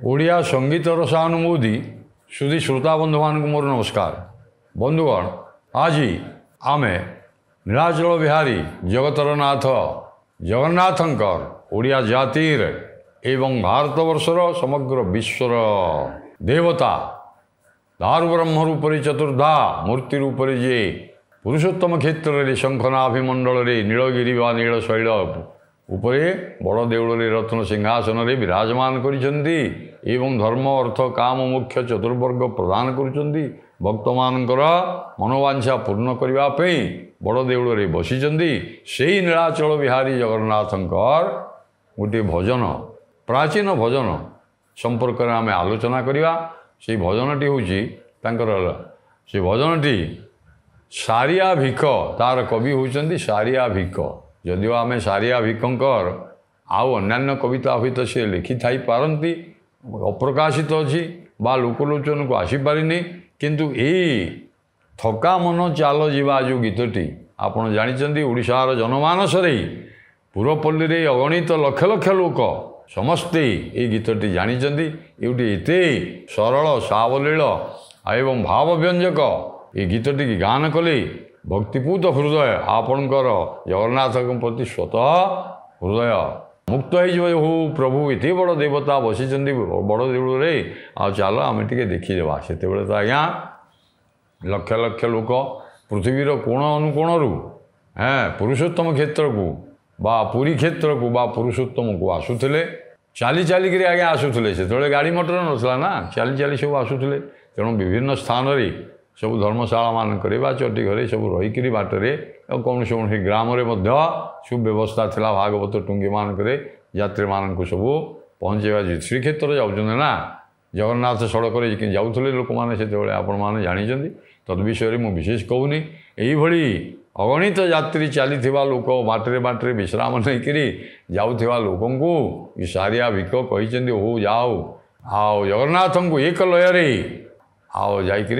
ओडिया संगीतर सहानुभूति सुधी श्रोता बंधु मान मोर नमस्कार। बंधुगण आज आमे नीलाचल बिहारी जगतर नाथ जगन्नाथंकर ओडिया जातिर एवं भारतवर्षर समग्र विश्वर देवता दारु ब्रह्म रूपरे चतुर्धा मूर्ति रूपरे जे पुरुषोत्तम क्षेत्र में शंखनाभिमंडल नीलगिरी व नीलशैल उपरे बड़ देउल रत्न सिंहासन विराजमान करिसेंती एवं धर्म अर्थ काम मोक्ष चतुर्वर्ग प्रदान करुचंती भक्त मानकर मनोवांछा पूर्ण करने बड़ देउल बसिचंती से नीलाचल बिहारी जगन्नाथंकर गोटे भजन प्राचीन भजन संपर्क में आम आलोचना करवा। से भजनटी हूँ से भजनटी सारिया भिख तार कवि होती सारिया भिख। जदिव आम सारिया भिकंकर आउ अन्यान्य कविता हुई सी लिखि थाई पारती अप्रकाशित अच्छी बा लोकलोचन को आसीपारिनी किंतु यही थका मन चाल जीवा जो गीतटी आपड़ जानी ओडिशार जनमानस पुरपल्ली रे अगणित लक्ष लक्ष लोक समस्ते ये गीतटी जानी ये एते सरल सावलील एवं भावव्यंजक ये गीतटी की गान कले भक्तिपूत हृदय आपणकर जगन्नाथ प्रति स्वतः हृदय मुक्त हो प्रभु ये बड़ देवता बसी बड़ देउल आ चल आम टे देखीदेवा से तो आज्ञा लक्ष लक्ष लोक पृथ्वीर कोण अनुकोणरू पुरुषोत्तम क्षेत्र को बा पुरी क्षेत्र को बा पुरुषोत्तम को आसुले चाली चालिक आज्ञा आसुले से गाड़ी मोटर नसला ना चाली चाली सब आसुले तेणु विभिन्न स्थान सब धर्मशाला मानक चटी घरे सब रहीकि बाटरे कौन कौन ग्राम सुव्यवस्था थिला भागवत टुंगी मानक यात्री मानक सब पहुँचेवा श्रीक्षेत्र जाऊँ ना जगन्नाथ सड़क जाऊे लोक मैंने से आपण मैंने जानी तद विषय मुझे विशेष कहूनी यही अगणित यात्री चली लोक बाटरे बाटरे विश्राम नहीं जाऊा लोक सारिया भिक कही हो जाओ आओ जगन्नाथ को एक लय आओ जाकि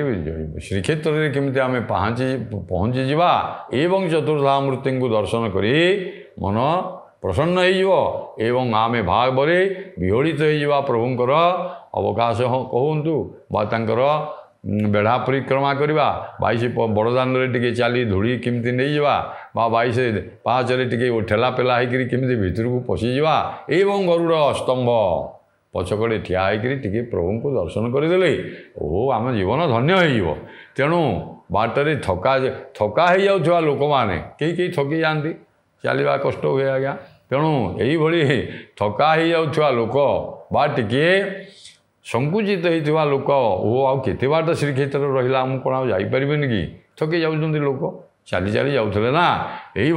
श्रीक्षेत्र में केमती आम पहुँची जावा एवं चतुर्धा मूर्ति को दर्शन करी मन प्रसन्न एवं आमे भाव विहोड़ित हो प्रभुंकर अवकाश कहतु बेढ़ा परिक्रमा करवा 22 बड़दान टे चली धूली केमती नहीं जावा 22 पाँच ठेला पेला होमती भितर को पशिजा एवं गरुड़ स्तंभ पछकड़े ठिया होकर प्रभु को दर्शन करदे ओ आम जीवन धन्य हो। तेणु बाटरे थका थका हो जाऊा लोक मैंने कई थकी जाती चलवा कष्ट हुए आज्ञा तेणु यही थका हो जाऊा लोक बा टिके संकुचित होता लोक ओ आते बाट श्रीक्षेत्र रहा आम कौन आईपर कि थकी जाऊँ लोक चली चली जाऊे ना यही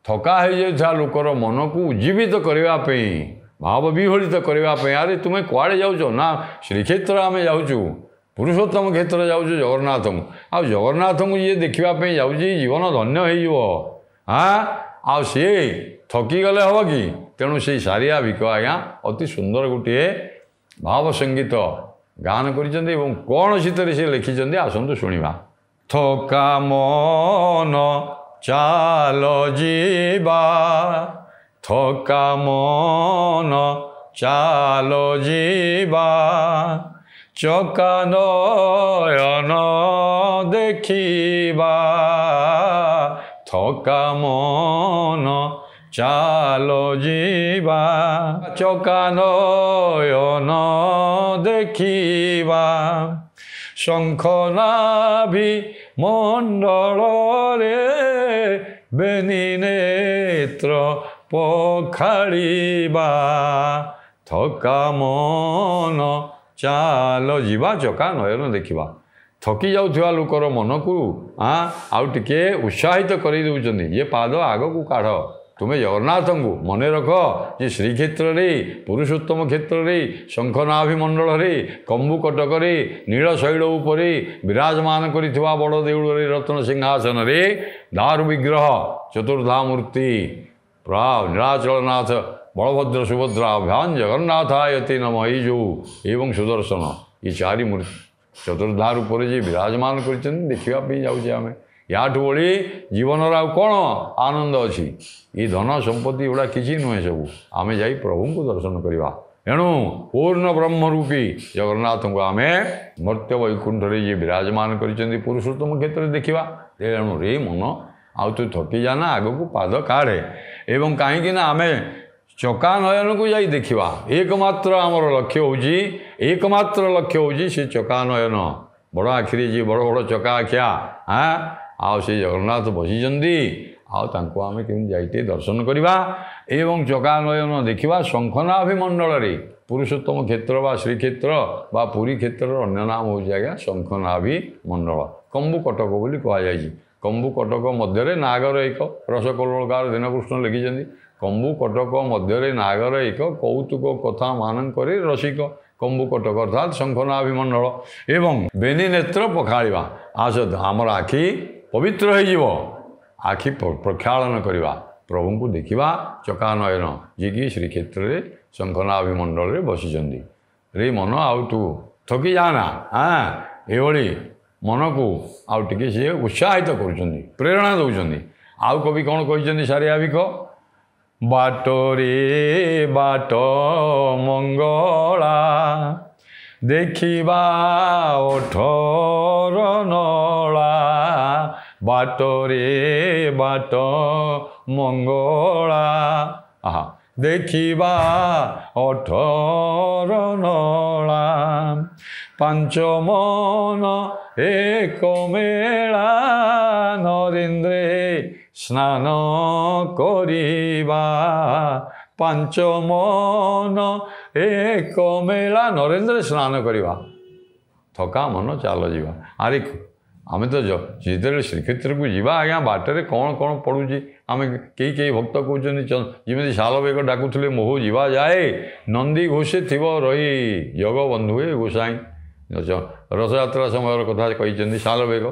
थका हो जाऊा लोकर मन को उज्जीवित करने भाव विहोड़ित करने अरे तुम्हें कुआड़े जाऊँ ना श्रीक्षेत्र आम जाऊँ पुरुषोत्तम क्षेत्र जाऊँ जगन्नाथ को आ जगन्नाथ को ये देखापी जाऊँ जीवन धन्य हो हाँ सी थकी गले हम कि तेणु से सारिया भिक आज्ञा अति सुंदर गोटे भाव संगीत गान कर कौन शीतर से लिखिं आसतु शुणा। थका मन चाल जीवा थका मन चाल जीवा चका नयन देखिबा थका मन चाल जीवा चका नयन देखिबा शंखनाभि मंडल रे बेनी नेत्र पखाड़ीबा थका मन चाल जीवा चका नयन देखा थकी जाऊा लोकर मन को आउ टिके उत्साहित कर दौरान ये पाद आग को काढ़ तुम्हें जगन्नाथ को मन रख जे श्रीक्षेत्र पुरुषोत्तम क्षेत्र शंखनाभिमंडल कंबु कटक नीलशैल उपर विराजमान कर बड़ देउल रत्न सिंहासन दारु विग्रह चतुर्धा मूर्ति नीलाचलनाथ बलभद्र सुभद्रा अभ्यान जगन्नाथायते नमः जो एवं सुदर्शन ये चारि मूर्ति चतुर्धा रूप से विराजमान कर देखापी जाऊे आम याठू बड़ी जीवन कौन आनंद अच्छी ये धन संपत्ति गुड़ा किसी नुहे सब आम जा प्रभु को दर्शन करवा ଏଣୁ ପୂର୍ଣ୍ଣ ବ୍ରହ୍ମରୂପୀ ଜଗନ୍ନାଥଙ୍କୁ ଆମେ ମର୍ତ୍ତ୍ୟ ବୈକୁଣ୍ଠରେ ଯିଏ ବିରାଜମାନ କରିଛନ୍ତି ପୁରୁଷୋତ୍ତମ କ୍ଷେତ୍ରରେ ଦେଖିବା। ଏଣୁ ରେ ମନ ଆଉ ତୁ ଥକି ଯାନା, ଆଗକୁ ପାଦ କାଢ଼େ। ଏବଂ କାହିଁକି ନା ଆମେ ଚକା ନୟନକୁ ଯାଇ ଦେଖିବା। ଏକମାତ୍ର ଆମର ଲକ୍ଷ୍ୟ ହେଉଛି ସେ ଚକା ନୟନ, ବଡ଼ ଆଖିରେ ଯିଏ ବଡ଼ ବଡ଼ ଚକା ଆଖିଆ ଆଉ ସେ ଜଗନ୍ନାଥ ବସିଛନ୍ତି, ଆଉ ତାଙ୍କୁ ଆମେ କେମିତି ଯାଇ ଟିକେ ଦର୍ଶନ କରିବା ଏବଂ ଚକା ନୟନ ଦେଖିବା। ଶଙ୍ଖନାଭି ମଣ୍ଡଳରେ ପୁରୁଷୋତ୍ତମ କ୍ଷେତ୍ର ବା ଶ୍ରୀକ୍ଷେତ୍ର ବା ପୁରୀ କ୍ଷେତ୍ରର ଅନ୍ୟ ନାମ ହେଉଛି ଆଜ୍ଞା ଶଙ୍ଖନାଭି ମଣ୍ଡଳ। କମ୍ବୁ କଟକ ବୋଲି କୁହାଯାଇଛି। କମ୍ବୁ କଟକ ମଧ୍ୟରେ ନାଗର ଏକ, ରସକଲ୍ଲୋଳକାର ଦୀନକୃଷ୍ଣ ଲେଖିଛନ୍ତି, କମ୍ବୁ କଟକ ମଧ୍ୟରେ ନାଗର ଏକ, କୌତୁକ କଥା ମାନଙ୍କରେ ରସିକ। କମ୍ବୁ କଟକ ଅର୍ଥାତ୍ ଶଙ୍ଖନାଭି ମଣ୍ଡଳ। ଏବଂ ବେନି ନେତ୍ର ପଖାଳିବା, ଆମର ଆଖି ପବିତ୍ର ହୋଇଯିବ। ଆଖି ପ୍ରକ୍ଷାଳନ କରିବା, ପ୍ରଭୁଙ୍କୁ ଦେଖିବା ଚକା ନୟନ, ଯିଏକି ଶ୍ରୀକ୍ଷେତ୍ରରେ ଶଙ୍ଖନାଭି ମଣ୍ଡଳରେ ବସିଛନ୍ତି। ରେ ମନ ଆଉ ତୁ ଥକି ଯାଆନା, ଏଭଳି ମନକୁ ଆଉ ଟିକେ ସିଏ ଉତ୍ସାହିତ କରୁଛନ୍ତି, ପ୍ରେରଣା ଦେଉଛନ୍ତି। ଆଉ କବି କ'ଣ କହିଛନ୍ତି ସାରିଆ ବିକ, ବାଟରେ ବାଟ ମଙ୍ଗଳା ଦେଖିବା 18 ନଳା, ବାଟରେ ବାଟ ମଙ୍ଗଳା ଦେଖିବା 18 ନଳା, ପାଞ୍ଚ ମନ ଏକ ମେଳା ନରେନ୍ଦ୍ରେ ସ୍ନାନ କରିବା, ପାଞ୍ଚ ମନ ଏକ ମେଳା ନରେନ୍ଦ୍ରେ ସ୍ନାନ କରିବା, ଥକା ମନ ଚାଲ ଯିବା। ଆରେ ଆମେ ତ ଯେତେବେଳେ ଶ୍ରୀକ୍ଷେତ୍ରକୁ ଯିବା ଆଜ୍ଞା, ବାଟରେ କ'ଣ କ'ଣ ପଡ଼ୁଛି ଆମେ କେହି ଭକ୍ତ କହୁଛନ୍ତି, ଯେମିତି ଶାଲବେଗ ଡାକୁଥିଲେ ମୋହ ଯିବା ଯାଏ, ନନ୍ଦୀ ଘୋଷେ ଥିବ ରହି ଜଗବନ୍ଧୁ ହେ ଗୋସାଇଁ। ରଥଯାତ୍ରା ସମୟର କଥା କହିଛନ୍ତି ଶାଲବେଗ,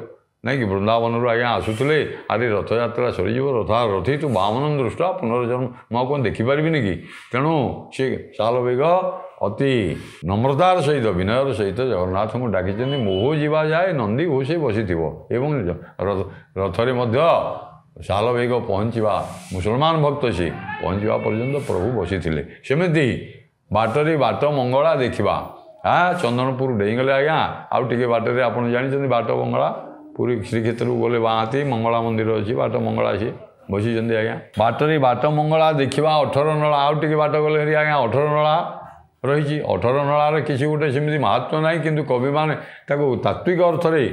ନାଇଁ କି ବୃନ୍ଦାବନରୁ ଆଜ୍ଞା ଆସୁଥିଲେ, ଆରେ ରଥଯାତ୍ରା ସରିଯିବ, ରଥି ତୁ ବାମନ ଦୃଷ୍ଟ ପୁନର୍ଜନ୍ମ ମୁଁ ଆଉ କ'ଣ ଦେଖିପାରିବିନି କି? ତେଣୁ ସେ ଶାଲବେଗ ଅତି ନମ୍ରତାର ସହିତ ବିନୟର ସହିତ ଜଗନ୍ନାଥଙ୍କୁ ଡାକିଛନ୍ତି, ମୋହ ଯିବା ଯାଏ ନନ୍ଦୀ ଘୋଷେ ବସିଥିବ। ଏବଂ ରଥରେ ମଧ୍ୟ ଶାଲବେଗ ପହଞ୍ଚିବା, ମୁସଲମାନ ଭକ୍ତ ସେ ପହଞ୍ଚିବା ପର୍ଯ୍ୟନ୍ତ ପ୍ରଭୁ ବସିଥିଲେ। ସେମିତି ବାଟରେ ବାଟ ମଙ୍ଗଳା ଦେଖିବା। ଚନ୍ଦନପୁର ଡେଇଁଗଲେ ଆଜ୍ଞା, ଆଉ ଟିକେ ବାଟରେ ଆପଣ ଜାଣିଛନ୍ତି ବାଟ ମଙ୍ଗଳା, ପୁରୀ ଶ୍ରୀକ୍ଷେତ୍ରକୁ ଗଲେ ବାଆନ୍ତି ମଙ୍ଗଳା ମନ୍ଦିର ଅଛି, ବାଟ ମଙ୍ଗଳା ସିଏ ବସିଛନ୍ତି ଆଜ୍ଞା। ବାଟରେ ବାଟ ମଙ୍ଗଳା ଦେଖିବା 18 ନଳା, ଆଉ ଟିକେ ବାଟ ଗଲେ ହେରି ଆଜ୍ଞା 18 ନଳା ରହିଛି। 18 ନଳାର କିଛି ଗୋଟେ ସେମିତି ମାହାତ୍ମ୍ୟ ନାହିଁ, କିନ୍ତୁ କବିମାନେ ତାକୁ ତାତ୍ତ୍ୱିକ ଅର୍ଥରେ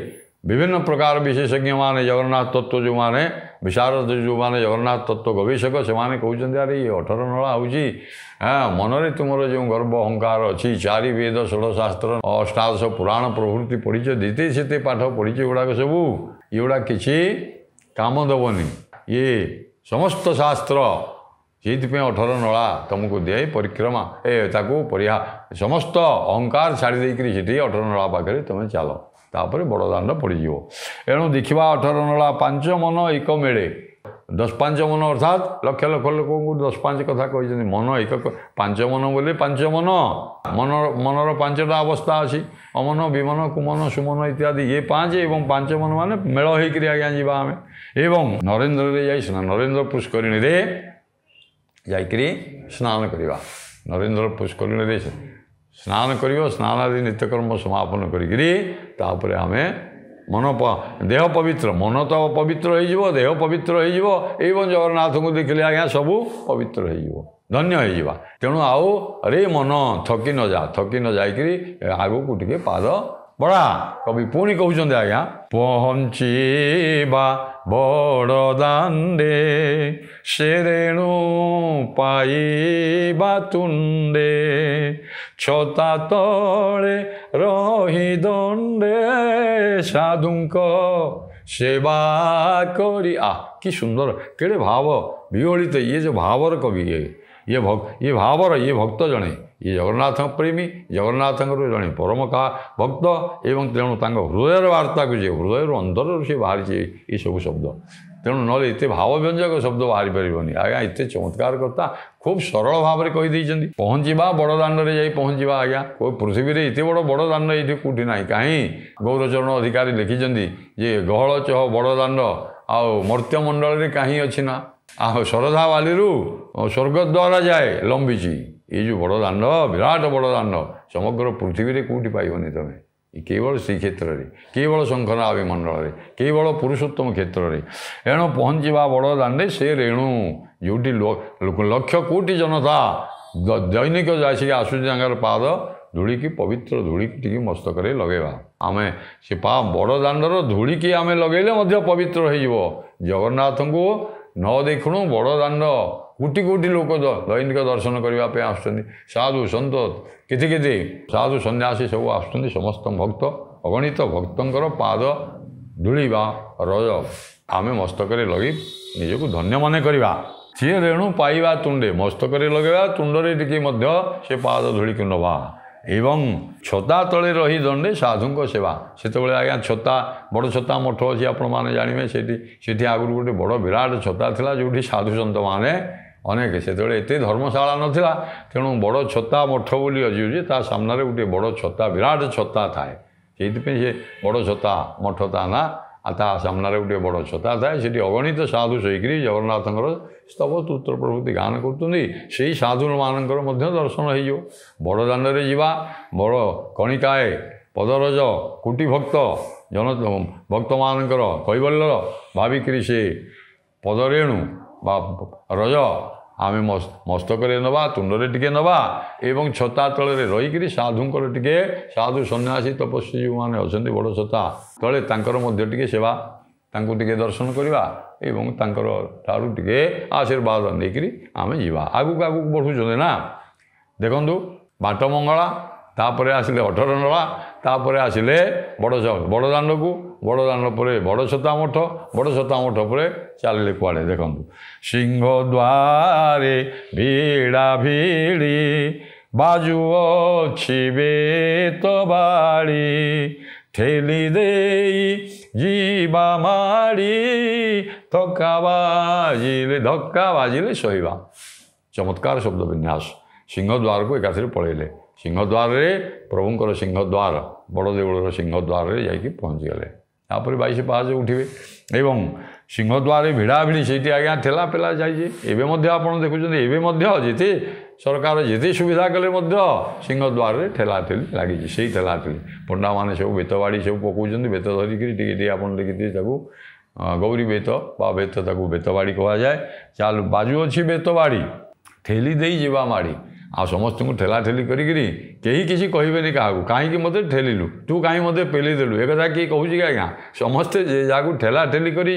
ବିଭିନ୍ନ ପ୍ରକାର ବିଶେଷଜ୍ଞମାନେ, ଜଗନ୍ନାଥ ତତ୍ତ୍ୱ ଯେଉଁମାନେ ବିଶାରଦ, ଯେଉଁମାନେ ଜଗନ୍ନାଥ ତତ୍ତ୍ୱ ଗବେଷକ, ସେମାନେ କହୁଛନ୍ତି ଆରେ ଏ 18 ନଳା ହେଉଛି ମନରେ ତୁମର ଯେଉଁ ଗର୍ବ ଅହଙ୍କାର ଅଛି, 4 ବେଦ 16 ଶାସ୍ତ୍ର 18 ପୁରାଣ ପ୍ରଭୃତି ପଢ଼ିଛ, ଯେତେ ସେତେ ପାଠ ପଢ଼ିଛ, ଏଗୁଡ଼ାକ ସବୁ ଏଗୁଡ଼ା କିଛି କାମ ଦେବନି। ଇଏ ସମସ୍ତ ଶାସ୍ତ୍ର ସେଇଥିପାଇଁ 18 ନଳା ତୁମକୁ ଦିଏ ପରିକ୍ରମା, ତାକୁ ସମସ୍ତ ଅହଙ୍କାର ଛାଡ଼ି ଦେଇକରି ସେଠି 18 ନଳା ପାଖରେ ତୁମେ ଚାଲ, ତାପରେ ବଡ଼ଦାଣ୍ଡ ପଡ଼ିଯିବ। ଏଣୁ ଦେଖିବା 18 ନଳା, ପାଞ୍ଚ ମନ ଏକ ମେଳେ, 10-5 ମନ ଅର୍ଥାତ୍ ଲକ୍ଷ ଲକ୍ଷ ଲୋକଙ୍କୁ 10-5 କଥା କହିଛନ୍ତି। ମନ ଏକ, ପାଞ୍ଚ ମନ ବୋଲି ପାଞ୍ଚ ମନ, ମନର 5ଟା ଅବସ୍ଥା ଅଛି, ଅମନ, ବିମନ, କୁମନ, ସୁମନ ଇତ୍ୟାଦି, ଇଏ 5 ଏବଂ 5 ମନ ମାନେ ମେଳ ହେଇକରି ଆଜ୍ଞା ଯିବା ଆମେ। ଏବଂ ନରେନ୍ଦ୍ରରେ ଯାଇ ନରେନ୍ଦ୍ର ପୁଷ୍କରିଣୀରେ ଯାଇକରି ସ୍ନାନ କରିବା, ନରେନ୍ଦ୍ର ପୁଷ୍କରିଣୀରେ ସ୍ନାନ କରିବ, ସ୍ନାନରେ ନିତ୍ୟକର୍ମ ସମାପନ କରିକିରି ତାପରେ ଆମେ ଦେହ ପବିତ୍ର, ମନ ତ ପବିତ୍ର ହେଇଯିବ, ଦେହ ପବିତ୍ର ହେଇଯିବ ଏବଂ ଜଗନ୍ନାଥଙ୍କୁ ଦେଖିଲେ ଆଜ୍ଞା ସବୁ ପବିତ୍ର ହେଇଯିବ, ଧନ୍ୟ ହେଇଯିବା। ତେଣୁ ଆଉ ରେ ମନ ଥକି ନ ଯାଇକରି ଆଗକୁ ଟିକେ ପାଦ ବଢ଼ା। କବି ପୁଣି କହୁଛନ୍ତି ଆଜ୍ଞା, ପହଞ୍ଚିବା ବଡ଼ଦାଣ୍ଡେ ଶେରେଣୁ ପାଇବା ତୁଣ୍ଡେ, ଛତା ତଳେ ରହି ଦଣ୍ଡେ ସାଧୁଙ୍କ ସେବା କରି। କି ସୁନ୍ଦର, କେଡ଼େ ଭାବ ବିହଳିତ, ଇଏ ଯେଉଁ ଭାବର କବି, ଇଏ ଭକ୍ତ ଜଣେ, ଇଏ ଜଗନ୍ନାଥଙ୍କ ପ୍ରେମୀ, ଜଗନ୍ନାଥଙ୍କର ଜଣେ ପରମ ଭକ୍ତ ଏବଂ ତେଣୁ ତାଙ୍କ ହୃଦୟର ବାର୍ତ୍ତାକୁ ହୃଦୟରୁ ଅନ୍ତରରୁ ସେ ବାହାରିଛି ଏସବୁ ଶବ୍ଦ। ତେଣୁ ନହେଲେ ଏତେ ଭାବବ୍ୟଞ୍ଜକ ଶବ୍ଦ ବାହାରି ପାରିବନି ଆଜ୍ଞା, ଏତେ ଚମତ୍କାର କଥା ଖୁବ୍ ସରଳ ଭାବରେ କହିଦେଇଛନ୍ତି। ପହଞ୍ଚିବା ବଡ଼ଦାଣ୍ଡରେ ଯାଇ ପହଞ୍ଚିବା ଆଜ୍ଞା, ପୃଥିବୀରେ ଏତେ ବଡ଼ ଦାଣ୍ଡ ଏଇଠି କେଉଁଠି ନାହିଁ। କାହିଁ ଗୌରଚରଣ ଅଧିକାରୀ ଲେଖିଛନ୍ତି ଯେ ଗହଳ ଚହ ବଡ଼ଦାଣ୍ଡ ଆଉ ମର୍ତ୍ତ୍ୟମଣ୍ଡଳରେ କାହିଁ ଅଛି ନା, ଶରଧା ବାଲିରୁ ସ୍ୱର୍ଗଦ୍ୱାର ଯାଏ ଲମ୍ବିଛି। ये जो बड़ दाण्ड विराट बड़ दाण्ड समग्र पृथ्वी कौटी पाइबनी तुम केवल श्रीक्षेत्र में केवल शंखनाभि मंडल केवल पुरुषोत्तम क्षेत्र में एणु पहुँचवा बड़ दाण्डे से रेणु जो लक्ष कोटी जनता दैनिक आसिक आसूर पाद धूली की पवित्र धूली टी मस्तक लगेगा आम से बड़ दाण्डर धूली की आम लगेले पवित्र हो जगन्नाथ को न देखुणु बड़ दाण्ड कोटी कोटी लोक दैनिक दर्शन करने आस साधु सत किति साधु सन्यासी सब आस समस्त भक्त अगणित भक्तर पाद धूली रज आम मस्तक लगे निजक धन्य मन करवा सी रेणु पाइबा तुंडे मस्तक लगेगा तुंडे टी से पाद धूली को नवा एवं छता तले रही दंडे साधु सेवा से आज्ञा छता बड़ छता मठ अच्छी आपण मैंने जानवे से आगुरी गोटे बड़ विराट छता था जो साधु सत मैंने अनेक से एत धर्मशाला नाला तेणु बड़ छता मठ बोली अच्छी ता सामने गोटे बड़ छता विराट छता थाए से बड़ छता मठ ता ना ता सामने गोटे बड़ छता थाए से अगणित साधु सहीकि जगन्नाथ स्तव स्तोत्र प्रभृति गान कर साधु मानकर दर्शन हो बड़ दाण्डे जावा बड़ कणिकाए पदरज कोटी भक्त जन भक्त मानकर कैवल्य भाविकी से पदरेणु बा रज आम मस्तक नवा तुंडे टिके नवा एवं छता तले रहीकि साधुंकर टिके साधु सन्यासी तपस्वी जो मैंने अच्छा बड़ छता तले टे सेवा तांको टिके दर्शन करवा एवं तांकर ठारू टिके आशीर्वाद नहीं आम जावा आगुक आगुक बढ़ुं ना देखु बाटमंगला तापर आसिले 18 नला तापर आसिले बड़ दाण्ड को बड़ दाण्ड पर बड़ छता मठ पर चलिए कुआड़े देखु सिंहद्वारे भिड़ा भिड़ी बाजू अच्छी बेत बाड़ी ठेली दे जीवा माड़ी धक्का बाजिले सहीबा चमत्कार शब्द विन्यास सिंहद्वार को एकाथरे पलैले सिंहद्वार प्रभुंर सिंहद्वार बड़ देउलर सिंहद्वार जाकि पहुँचीगले तापर 22 पाहाच उठे एवं सिंहद्वार भिड़ा भिड़ी से आज्ञा ठेला पेला जाइए आप देखुं जिते सरकार जिते सुविधा कले सिंहद्वार ठेला ठेली लगी से ठेला ठेली पंडा मैंने सब बेतवाड़ी सब पकाउं बेत धरिकी आप देखिए गौरी बेत बा बेत बेतवाड़ी कह जाए चाल बाजू अच्छी बेतवाड़ी ठेली दे जीवा माड़ी आ समस्त को ठेला ठेली कहीं किसी कहे क्या कहीं मत ठेलु तू कहीं मत पेलीदेलु एक कथा किए कहूँ कि आज्ञा समस्ते जहाँ ठेला ठेली कर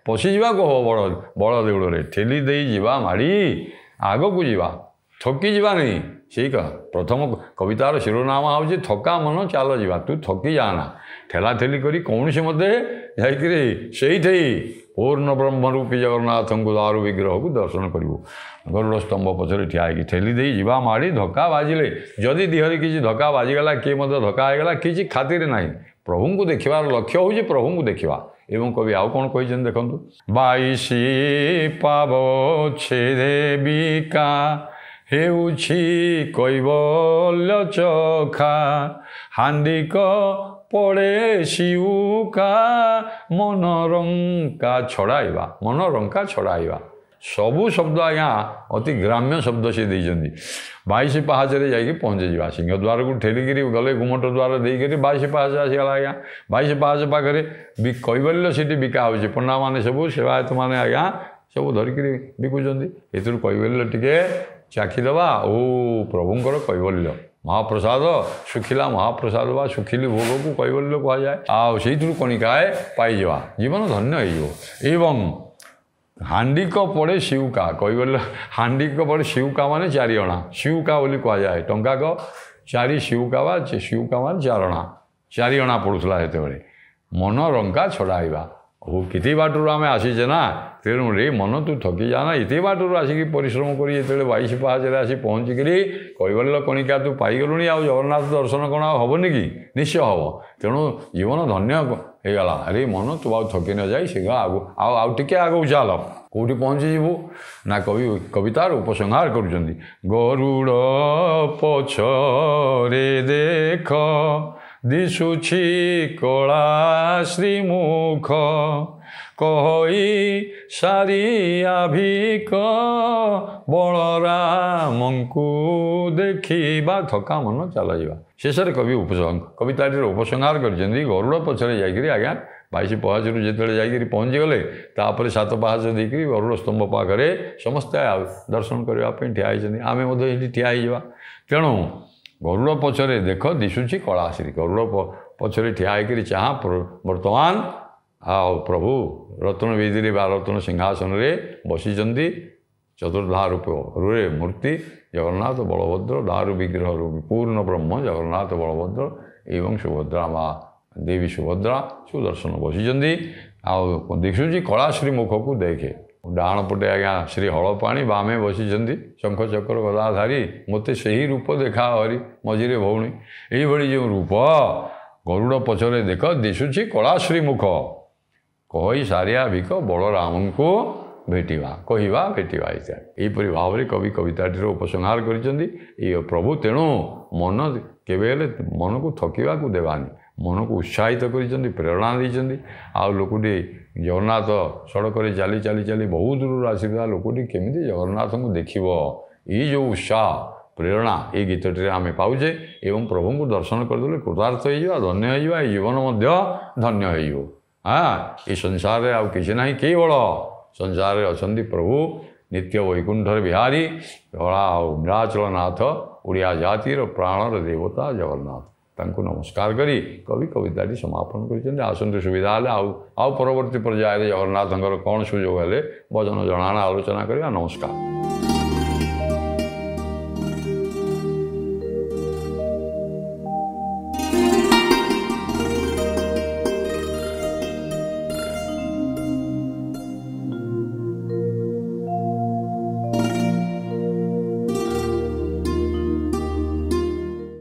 पशिजा कह बड़ देउल ठेली दे जीवा माड़ी आग को जीवा थकी जावा नहीं से प्रथम कवितार शिरोनाम हूँ थका मन चाल जा तू थकी जाना ठेला ठेली करी कौन से मत जाकि पूर्ण ब्रह्मरूपी जगन्नाथ को दारु विग्रह को दर्शन करू गरुड़ स्तंभ पचर ठिया ठेली दे जीवा माड़ी धक्का बाजिले जदि दिहरी किसी धक्का बाजिगला किए धक्का होगा किसी खातिर ना प्रभु को देखार लक्ष्य हूँ प्रभु को देखा एवं कवि आउ कौन कही देखु 22 पाव छेदेविका हेउछि कैवल्य चखा हांडिक पड़े शिवका मनरंका छड़ाइबा सबू शब्द आज्ञा अति ग्राम्य शब्द से देते 22 पाहाचरे जाकि पहुँचे जा सिंहद्वार को ठेलिकी गले गुमट द्वार देकर 22 पाहाच आसीगला आज्ञा 22 पाहाच पाखे कैवल्य से बिका हो पंडा मैंने सब सेवायत मैंने आज्ञा सब धरिकी बिकुंट एथुर कैवल्य टिके चाखीदवा ओ प्रभुंर कैवल्य महाप्रसाद सुखिला महाप्रसाद बा सुखिली भोग को कैवल्य कह जाए आई कणिकाए पाइजा जीवन धन्य हो हांडिक पड़े शिवका कैवल्य हांडिक पड़े शिवका माने 4 अणा शिवका बोली कह जाए टंका को 4 शिवका बा शिवका मान 4 अणा 4 अणा पड़ूला से मन रंका छड़ाइबा ओ किति बाटू आम आसीचे ना तेणु रे मन तू थकी जाना इते बाटू आसिक परिश्रम करी 22 पाहाचरे आसी पहुँचिक कैवल्य कणिका तू पाइगलुणी आ जगन्नाथ दर्शन कौन हेनी कि निश्चय हम तेणु जीवन धन्य होगला अरे मन तू आ थकी न जाए शीघ्र आगु टे आगू चल कौटी पहुँचीबू ना कवितार उपसंहार कर गरुड़ पछरे देख ଦିଶୁଛି କଳା ଶ୍ରୀମୁଖ କହି ସାରିଆ ଭିକ ବଳରାମଙ୍କୁ ଦେଖିବା ଥକା ମନ ଚାଲଯିବା। ଶେଷରେ କବି କବିତାଟିର ଉପସଂହାର କରିଛନ୍ତି ଗରୁଡ଼ ପଛରେ ଯାଇକରି ଆଜ୍ଞା 22 ପାହାଚରୁ ଯେତେବେଳେ ଯାଇକରି ପହଞ୍ଚିଗଲେ ତାପରେ 7 ପାହାଚ ଦେଇକରି ଗରୁଡ଼ ସ୍ତମ୍ଭ ପାଖରେ ସମସ୍ତେ ଦର୍ଶନ କରିବା ପାଇଁ ଠିଆ ହେଇଛନ୍ତି। ଆମେ ମଧ୍ୟ ଏଠି ଠିଆ ହେଇଯିବା। ତେଣୁ ଗରୁଡ଼ ପଛରେ ଦେଖ ଦିଶୁଛି କଳାଶ୍ରୀ। ଗରୁଡ଼ ପଛରେ ଠିଆ ହେଇକରି ଚାହା ବର୍ତ୍ତମାନ ଆଉ ପ୍ରଭୁ ରତ୍ନ ବେଦୀରେ ବା ରତ୍ନ ସିଂହାସନରେ ବସିଛନ୍ତି। ଚତୁର୍ଦ୍ଧା ରୂପରେ ମୂର୍ତ୍ତି ଜଗନ୍ନାଥ ବଳଭଦ୍ର, ଦାରୁ ବିଗ୍ରହ ପୂର୍ଣ୍ଣ ବ୍ରହ୍ମ ଜଗନ୍ନାଥ ବଳଭଦ୍ର ଏବଂ ସୁଭଦ୍ରା ମା ଦେବୀ ସୁଭଦ୍ରା ସୁଦର୍ଶନ ବସିଛନ୍ତି। ଆଉ ଦିଶୁଛି କଳାଶ୍ରୀ ମୁଖକୁ ଦେଖେ। ଡାହାଣ ପଟେ ଆଜ୍ଞା ଶ୍ରୀ ହଳପାଣି, ବାମେ ବସିଛନ୍ତି ଶଙ୍ଖ ଚକ୍ର ଗଦାଧାରୀ, ମୋତେ ସେହି ରୂପ ଦେଖା ହରି ମଝିରେ ଭଉଣୀ। ଏଇଭଳି ଯେଉଁ ରୂପ ଗରୁଡ଼ ପଛରେ ଦେଖ ଦିଶୁଛି କଳାଶ୍ରୀ ମୁଖ କହି ସାରିଆ ଭିକ ବଳରାମଙ୍କୁ ଭେଟିବା ଇତ୍ୟାଦି। ଏହିପରି ଭାବରେ କବି କବିତାଟିର ଉପସଂହାର କରିଛନ୍ତି। ଏଇ ପ୍ରଭୁ ତେଣୁ ମନ କେବେ ହେଲେ ମନକୁ ଥକିବାକୁ ଦେବାନି, ମନକୁ ଉତ୍ସାହିତ କରିଛନ୍ତି, ପ୍ରେରଣା ଦେଇଛନ୍ତି। ଆଉ ଲୋକଟି ଜଗନ୍ନାଥ ସଡ଼କରେ ଚାଲି ଚାଲି ଚାଲି ବହୁତ ଦୂରରୁ ଆସିଥିବା ଲୋକଟି କେମିତି ଜଗନ୍ନାଥଙ୍କୁ ଦେଖିବ, ଏଇ ଯେଉଁ ଉତ୍ସାହ ପ୍ରେରଣା ଏଇ ଗୀତଟିରେ ଆମେ ପାଉଛେ। ଏବଂ ପ୍ରଭୁଙ୍କୁ ଦର୍ଶନ କରିଦେଲେ କୃତାର୍ଥ ହେଇଯିବା, ଧନ୍ୟ ହେଇଯିବା, ଏଇ ଜୀବନ ମଧ୍ୟ ଧନ୍ୟ ହେଇଯିବ। ଏ ସଂସାରରେ ଆଉ କିଛି ନାହିଁ, କେବଳ ସଂସାରରେ ଅଛନ୍ତି ପ୍ରଭୁ ନିତ୍ୟ ବୈକୁଣ୍ଠରେ ବିହାରୀ ଧଳା ଆଉ ନୀଳାଚଳନାଥ, ଓଡ଼ିଆ ଜାତିର ପ୍ରାଣର ଦେବତା ଜଗନ୍ନାଥ। ତାଙ୍କୁ ନମସ୍କାର କରି କବି କବିତାଟି ସମାପନ କରିଛନ୍ତି। ଆସନ୍ତୁ ସୁବିଧା ହେଲେ ଆଉ ପରବର୍ତ୍ତୀ ପର୍ଯ୍ୟାୟରେ ଜଗନ୍ନାଥଙ୍କର କ'ଣ ସୁଯୋଗ ହେଲେ ଭଜନ ଜଣାଣ ଆଲୋଚନା କରିବା। ନମସ୍କାର।